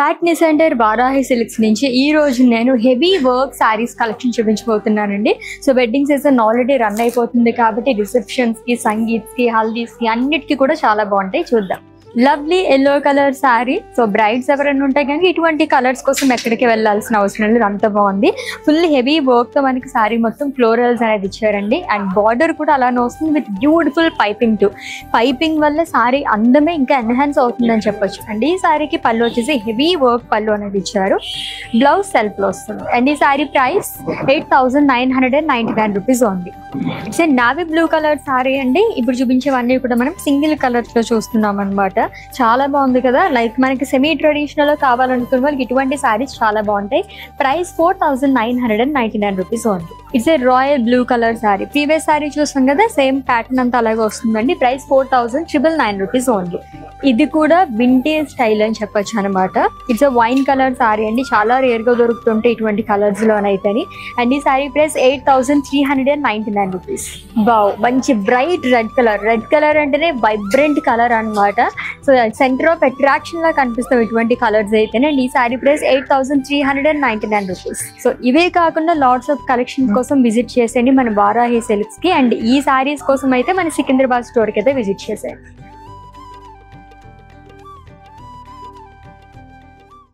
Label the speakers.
Speaker 1: Patny centre Varahi silks నుంచి ఈ రోజు నేను హెవీ వర్క్ శారీస్ కలెక్షన్ చూపించబోతున్నానండి. So wedding season already run అయిపోతుంది కాబట్టి రిసెప్షన్స్ కి, సంగీత్ కి, హల్దీస్ కి అన్నిటికీ కూడా చాలా బాగుంటాయి. చూద్దాం. Lovely yellow colour sari. So brides ఎవరైనా ఉంటే కనుక ఇటువంటి కలర్స్ కోసం ఎక్కడికి వెళ్ళాల్సిన అవసరం లేదు, అంత బాగుంది. ఫుల్ హెవీ వర్క్ తో మనకి శారీ మొత్తం ఫ్లోరల్స్ అనేది ఇచ్చారండి. అండ్ బార్డర్ కూడా అలానే వస్తుంది with beautiful piping to. Piping వల్ల శారీ అందమే ఇంకా ఎన్హాన్స్ అవుతుందని చెప్పొచ్చు. అండ్ ఈ శారీకి పళ్ళు వచ్చేసి హెవీ వర్క్ పళ్ళు అనేది ఇచ్చారు. బ్లౌజ్ సెల్ఫ్ లో వస్తుంది. అండ్ ఈ శారీ ప్రైస్ 8,999 రూపీస్ ఉంది. It's navy blue colour sari అండి. ఇప్పుడు చూపించేవన్నీ కూడా మనం సింగిల్ కలర్స్ లో చూస్తున్నాం అనమాట. చాలా బాగుంది కదా. లైక్ మనకి సెమీ ట్రెడిషనల్ కావాలనుకున్న వాళ్ళకి ఇటువంటి శారీస్ చాలా బాగుంటాయి. ప్రైస్ 4,999 రూపీస్ ఉంది. It's a royal blue colour sari. Previous sari చూస్తాం కదా, సేమ్ ప్యాటర్న్ అంతా అలాగే వస్తుందండి. ప్రైస్ 4,999 రూపీస్ ఉంది. ఇది కూడా వింటేజ్ స్టైల్ అని చెప్పొచ్చు అనమాట. It's a wine colour sari అండి. చాలా రేర్ గా దొరుకుతుంటాయి ఇటువంటి కలర్స్ లోనైతే. అండ్ ఈ శారీ ప్రైస్ 8,399 రూపీస్. వావ్, మంచి bright red colour. Red colour అంటేనే వైబ్రెంట్ కలర్ అనమాట. సో సెంటర్ ఆఫ్ అట్రాక్షన్ లా కనిపిస్తాం ఇటువంటి కలర్స్ అయితేనే. అండ్ ఈ శారీ ప్రైస్ 8,399 రూపీస్. సో ఇవే కాకుండా లాట్స్ ఆఫ్ కలెక్షన్ కోసం విజిట్ చేసేయండి మన వారాహి సిల్క్స్ కి. అండ్ ఈ శారీస్ కోసం అయితే మన సికింద్రాబాద్ స్టోర్ కి అయితే విజిట్ చేసేయండి.